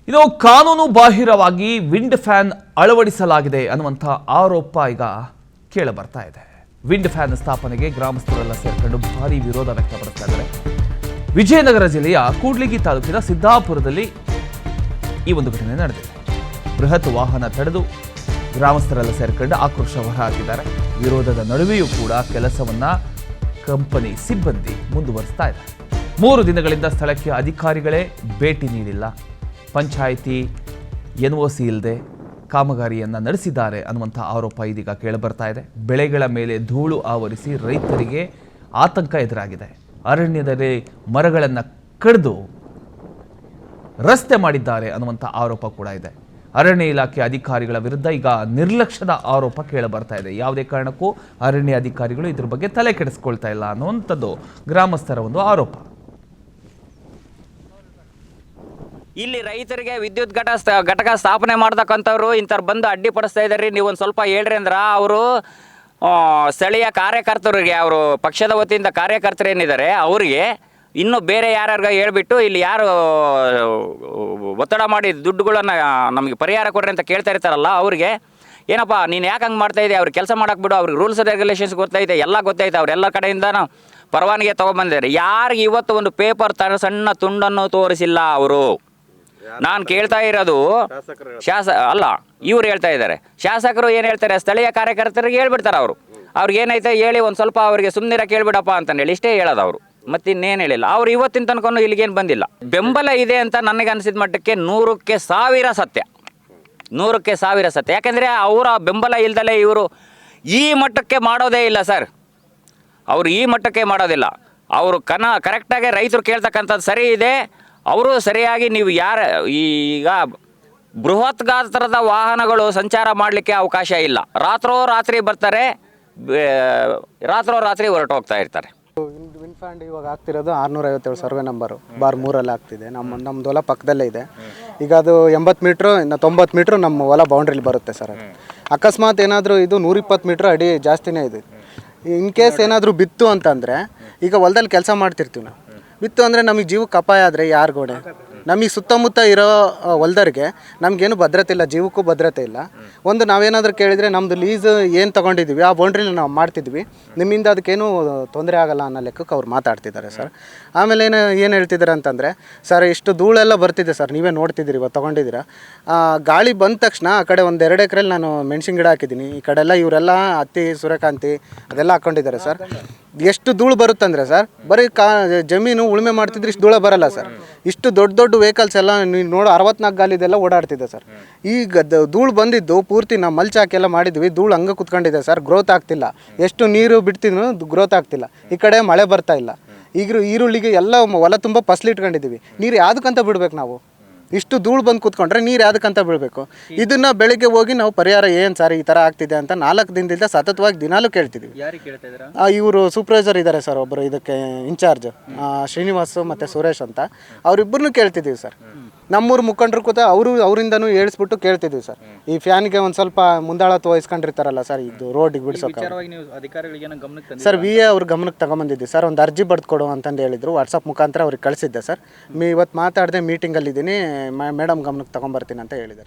ಇದು ಕಾನೂನು ಬಾಹಿರವಾಗಿ ವಿಂಡ್ ಫ್ಯಾನ್ ಅಳವಡಿಸಲಾಗಿದೆ ಅನ್ನುವಂಥ ಆರೋಪ ಈಗ ಕೇಳ ಬರ್ತಾ ಇದೆ. ವಿಂಡ್ ಫ್ಯಾನ್ ಸ್ಥಾಪನೆಗೆ ಗ್ರಾಮಸ್ಥರೆಲ್ಲ ಸೇರ್ಕೊಂಡು ಭಾರಿ ವಿರೋಧ ವ್ಯಕ್ತಪಡಿಸ್ತಾ ಇದ್ದಾರೆ. ವಿಜಯನಗರ ಜಿಲ್ಲೆಯ ಕೂಡ್ಲಿಗಿ ತಾಲೂಕಿನ ಸಿದ್ದಾಪುರದಲ್ಲಿ ಈ ಒಂದು ಘಟನೆ ನಡೆದಿದೆ. ಬೃಹತ್ ವಾಹನ ತಡೆದು ಗ್ರಾಮಸ್ಥರೆಲ್ಲ ಸೇರ್ಕೊಂಡು ಆಕ್ರೋಶ ಹೊರಹಾಕಿದ್ದಾರೆ. ವಿರೋಧದ ನಡುವೆಯೂ ಕೂಡ ಕೆಲಸವನ್ನ ಕಂಪನಿ ಸಿಬ್ಬಂದಿ ಮುಂದುವರಿಸ್ತಾ ಇದ್ದಾರೆ. 3 ದಿನಗಳಿಂದ ಸ್ಥಳಕ್ಕೆ ಅಧಿಕಾರಿಗಳೇ ಭೇಟಿ ನೀಡಿಲ್ಲ. ಪಂಚಾಯಿತಿ NOC ಇಲ್ಲದೆ ಕಾಮಗಾರಿಯನ್ನು ನಡೆಸಿದ್ದಾರೆ ಅನ್ನುವಂಥ ಆರೋಪ ಇದೀಗ ಕೇಳಿಬರ್ತಾ ಇದೆ. ಬೆಳೆಗಳ ಮೇಲೆ ಧೂಳು ಆವರಿಸಿ ರೈತರಿಗೆ ಆತಂಕ ಎದುರಾಗಿದೆ. ಅರಣ್ಯದಲ್ಲಿ ಮರಗಳನ್ನು ಕಡಿದು ರಸ್ತೆ ಮಾಡಿದ್ದಾರೆ ಅನ್ನುವಂಥ ಆರೋಪ ಕೂಡ ಇದೆ. ಅರಣ್ಯ ಇಲಾಖೆ ಅಧಿಕಾರಿಗಳ ವಿರುದ್ಧ ಈಗ ನಿರ್ಲಕ್ಷ್ಯದ ಆರೋಪ ಕೇಳಬರ್ತಾ ಇದೆ. ಯಾವುದೇ ಕಾರಣಕ್ಕೂ ಅರಣ್ಯ ಅಧಿಕಾರಿಗಳು ಇದ್ರ ಬಗ್ಗೆ ತಲೆ ಕೆಡಿಸ್ಕೊಳ್ತಾ ಇಲ್ಲ ಅನ್ನುವಂಥದ್ದು ಗ್ರಾಮಸ್ಥರ ಒಂದು ಆರೋಪ. ಇಲ್ಲಿ ರೈತರಿಗೆ ವಿದ್ಯುತ್ ಘಟಕ ಸ್ಥಾಪನೆ ಮಾಡ್ತಕ್ಕಂಥವ್ರು ಇಂಥವ್ರು ಬಂದು ಅಡ್ಡಿಪಡಿಸ್ತಾ ಇದ್ದಾರೆ. ನೀವು ಒಂದು ಸ್ವಲ್ಪ ಹೇಳ್ರಿ ಅಂದ್ರೆ ಅವರು ಸ್ಥಳೀಯ ಕಾರ್ಯಕರ್ತರಿಗೆ, ಅವರು ಪಕ್ಷದ ವತಿಯಿಂದ ಕಾರ್ಯಕರ್ತರು ಏನಿದ್ದಾರೆ ಅವರಿಗೆ ಇನ್ನೂ ಬೇರೆ ಯಾರ್ಯಾರು ಹೇಳ್ಬಿಟ್ಟು ಇಲ್ಲಿ ಯಾರು ಒತ್ತಡ ಮಾಡಿ ದುಡ್ಡುಗಳನ್ನು ನಮಗೆ ಪರಿಹಾರ ಕೊಡ್ರಿ ಅಂತ ಕೇಳ್ತಾ ಇರ್ತಾರಲ್ಲ, ಅವ್ರಿಗೆ ಏನಪ್ಪ ನೀನು ಯಾಕೆ ಹಂಗೆ ಮಾಡ್ತಾ ಇದೆ, ಅವ್ರಿಗೆ ಕೆಲಸ ಮಾಡಕ್ಕೆ ಬಿಡು, ಅವ್ರಿಗೆ ರೂಲ್ಸ್ ರೆಗ್ಯುಲೇಷನ್ಸ್ ಗೊತ್ತೈತೆ, ಎಲ್ಲ ಗೊತ್ತೈತೆ, ಅವರೆಲ್ಲ ಕಡೆಯಿಂದ ಪರವಾನಗಿ ತೊಗೊಂಬಂದಿದ್ದಾರೆ. ಯಾರಿಗೆ ಇವತ್ತು ಒಂದು ಪೇಪರ್ ಸಣ್ಣ ತುಂಡನ್ನು ತೋರಿಸಿಲ್ಲ ಅವರು. ನಾನು ಕೇಳ್ತಾ ಇರೋದು ಅಲ್ಲ, ಇವ್ರು ಹೇಳ್ತಾ ಇದ್ದಾರೆ. ಶಾಸಕರು ಏನು ಹೇಳ್ತಾರೆ, ಸ್ಥಳೀಯ ಕಾರ್ಯಕರ್ತರಿಗೆ ಹೇಳ್ಬಿಡ್ತಾರೆ. ಅವ್ರಿಗೆ ಏನೈತೆ ಹೇಳಿ ಒಂದು ಸ್ವಲ್ಪ ಅವರಿಗೆ ಸುಮ್ಮನಿರ ಕೇಳ್ಬಿಡಪ್ಪ ಅಂತಂದೇಳಿ ಇಷ್ಟೇ ಹೇಳೋದು ಅವರು, ಮತ್ತಿನ್ನೇನು ಹೇಳಿಲ್ಲ. ಅವ್ರು ಇವತ್ತಿನ ತನಕ ಇಲ್ಲಿಗೇನು ಬಂದಿಲ್ಲ. ಬೆಂಬಲ ಇದೆ ಅಂತ ನನಗೆ ಅನಿಸಿದ ಮಟ್ಟಕ್ಕೆ 100ಕ್ಕೆ 1000 ಸತ್ಯ. 100ಕ್ಕೆ 1000 ಸತ್ಯ. ಯಾಕೆಂದರೆ ಅವರ ಬೆಂಬಲ ಇಲ್ದಲೇ ಇವರು ಈ ಮಟ್ಟಕ್ಕೆ ಮಾಡೋದೇ ಇಲ್ಲ ಸರ್. ಅವರು ಈ ಮಟ್ಟಕ್ಕೆ ಮಾಡೋದಿಲ್ಲ. ಅವರು ಕರೆಕ್ಟಾಗಿ ರೈತರು ಕೇಳ್ತಕ್ಕಂಥದ್ದು ಸರಿ ಇದೆ. ಅವರು ಸರಿಯಾಗಿ ನೀವು ಈಗ ಬೃಹತ್ ಗಾತ್ರದ ವಾಹನಗಳು ಸಂಚಾರ ಮಾಡಲಿಕ್ಕೆ ಅವಕಾಶ ಇಲ್ಲ. ರಾತ್ರಿ ಬರ್ತಾರೆ, ರಾತ್ರಿ ಹೊರಟು ಹೋಗ್ತಾ ಇರ್ತಾರೆ. ವಿಂಡ್ ಫ್ಯಾನ್ ಇವಾಗ ಆಗ್ತಿರೋದು 657 ಸರ್ವೆ ನಂಬರು ಬಾರ್ 3 ಆಗ್ತಿದೆ. ನಮ್ಮದು ಹೊಲ ಪಕ್ಕದಲ್ಲೇ ಇದೆ. ಈಗ ಅದು 80 ಮೀಟ್ರು ಇನ್ನು 90 ಮೀಟ್ರು ನಮ್ಮ ಹೊಲ ಬೌಂಡ್ರಿಲಿ ಬರುತ್ತೆ ಸರ್. ಅದು ಅಕಸ್ಮಾತ್ ಏನಾದರೂ ಇದು 120 ಮೀಟ್ರ್ ಅಡಿ ಜಾಸ್ತಿನೇ ಇದೆ. ಇನ್ ಕೇಸ್ ಏನಾದರೂ ಬಿತ್ತು ಅಂತಂದರೆ, ಈಗ ಹೊಲದಲ್ಲಿ ಕೆಲಸ ಮಾಡ್ತಿರ್ತೀವಿ ನಾವು, ಬಿತ್ತು ಅಂದರೆ ನಮಗೆ ಜೀವಕ್ಕೆ ಅಪಾಯ ಆದರೆ ಯಾರು ಗೋಡೆ? ನಮಗೆ ಸುತ್ತಮುತ್ತ ಇರೋ ಹೊಲ್ದರಿಗೆ ನಮಗೇನು ಭದ್ರತೆ ಇಲ್ಲ, ಜೀವಕ್ಕೂ ಭದ್ರತೆ ಇಲ್ಲ. ಒಂದು ನಾವೇನಾದರೂ ಕೇಳಿದರೆ ನಮ್ಮದು ಲೀಸ್ ಏನು ತೊಗೊಂಡಿದ್ದೀವಿ ಆ ಬೌಂಡ್ರಿಲಿ ನಾವು ಮಾಡ್ತಿದ್ವಿ, ನಿಮ್ಮಿಂದ ಅದಕ್ಕೇನು ತೊಂದರೆ ಆಗಲ್ಲ ಅನ್ನೋ ಲೆಕ್ಕಕ್ಕೆ ಅವ್ರು ಮಾತಾಡ್ತಿದ್ದಾರೆ ಸರ್. ಆಮೇಲೆ ಏನು ಹೇಳ್ತಿದ್ದಾರೆ ಅಂತಂದರೆ, ಸರ್ ಇಷ್ಟು ಧೂಳೆಲ್ಲ ಬರ್ತಿದೆ ಸರ್, ನೀವೇ ನೋಡ್ತಿದ್ದೀರಿ, ಇವತ್ತು ತೊಗೊಂಡಿದ್ದೀರಾ. ಗಾಳಿ ಬಂದ ತಕ್ಷಣ ಆ ಕಡೆ 1-2 ಎಕರೆಲಿ ನಾನು ಮೆಣಸಿನ ಗಿಡ ಹಾಕಿದ್ದೀನಿ. ಈ ಕಡೆಲ್ಲ ಇವರೆಲ್ಲ ಹತ್ತಿ, ಸೂರ್ಯಕಾಂತಿ ಅದೆಲ್ಲ ಹಾಕ್ಕೊಂಡಿದ್ದಾರೆ ಸರ್. ಎಷ್ಟು ಧೂಳು ಬರುತ್ತಂದರೆ ಸರ್, ಬರೀ ಜಮೀನು ಉಳುಮೆ ಮಾಡ್ತಿದ್ರೆ ಇಷ್ಟು ಧೂಳ ಬರಲ್ಲ ಸರ್. ಇಷ್ಟು ದೊಡ್ಡ ವೆಹಿಕಲ್ಸ್ ಎಲ್ಲ ನೀವು ನೋಡು 64 ಗಾಲಿದೆಲ್ಲ ಓಡಾಡ್ತಿದೆ ಸರ್. ಈಗ ಧೂಳು ಬಂದಿದ್ದು ಪೂರ್ತಿ ನಾವು ಮಲ್ಚ್ ಹಾಕೆಲ್ಲ ಮಾಡಿದ್ವಿ, ಧೂಳು ಹಂಗೆ ಕುತ್ಕೊಂಡಿದೆ ಸರ್. ಗ್ರೋತ್ ಆಗ್ತಿಲ್ಲ. ಎಷ್ಟು ನೀರು ಬಿಡ್ತಿದ್ರು ಗ್ರೋತ್ ಆಗ್ತಿಲ್ಲ. ಈ ಕಡೆ ಮಳೆ ಬರ್ತಾ ಇಲ್ಲ. ಈಗ ಈರುಳ್ಳಿಗೆ ಎಲ್ಲ ಹೊಲ ತುಂಬ ಫಸಲು ಇಟ್ಕೊಂಡಿದ್ದೀವಿ. ನೀರು ಯಾವುದಕ್ಕಂತ ಬಿಡ್ಬೇಕು ನಾವು? ಇಷ್ಟು ಧೂಳು ಬಂದು ಕೂತ್ಕೊಂಡ್ರೆ ನೀರು ಯಾವುದಕ್ಕಂತ ಬೀಳಬೇಕು? ಇದನ್ನು ಬೆಳಿಗ್ಗೆ ಹೋಗಿ ನಾವು ಪರಿಹಾರ ಏನು ಸರ್ ಈ ಥರ ಆಗ್ತಿದೆ ಅಂತ 4 ದಿನದಿಂದ ಸತತವಾಗಿ ದಿನಾಲೂ ಕೇಳ್ತಿದ್ವಿ. ಇವರು ಸೂಪರ್ವೈಸರ್ ಇದ್ದಾರೆ ಸರ್, ಒಬ್ಬರು ಇದಕ್ಕೆ ಇನ್ಚಾರ್ಜ್ ಶ್ರೀನಿವಾಸ್ ಮತ್ತು ಸುರೇಶ್ ಅಂತ, ಅವರಿಬ್ಬರನ್ನೂ ಕೇಳ್ತಿದ್ದೀವಿ ಸರ್. ನಮ್ಮೂರು ಮುಖಂಡರು ಕೂತ ಅವರಿಂದನೂ ಹೇಳಿಸ್ಬಿಟ್ಟು ಕೇಳ್ತಿದ್ವಿ ಸರ್. ಈ ಫ್ಯಾನ್ಗೆ ಒಂದು ಸ್ವಲ್ಪ ಮುಂದಾಳತ್ವ ವಹಿಸ್ಕೊಂಡಿರ್ತಾರಲ್ಲ ಸರ್, ಇದು ರೋಡಿಗೆ ಬಿಡಿಸೋಕೆ ಸರ್. VA ಅವ್ರ ಗಮನಕ್ಕೆ ತಗೊಂಬಂದಿದ್ವಿ ಸರ್. ಒಂದು ಅರ್ಜಿ ಬರ್ದು ಕೊಡು ಅಂತಂದು ಹೇಳಿದ್ರು. ವಾಟ್ಸಪ್ ಮುಖಾಂತರ ಅವ್ರಿಗೆ ಕಳಿಸಿದ್ದೆ ಸರ್. ಇವತ್ತು ಮಾತಾಡಿದೆ, ಮೀಟಿಂಗಲ್ಲಿದ್ದೀನಿ, ಮೇಡಮ್ ಗಮನಕ್ಕೆ ತಗೊಂಬರ್ತೀನಿ ಅಂತ ಹೇಳಿದ್ದಾರೆ.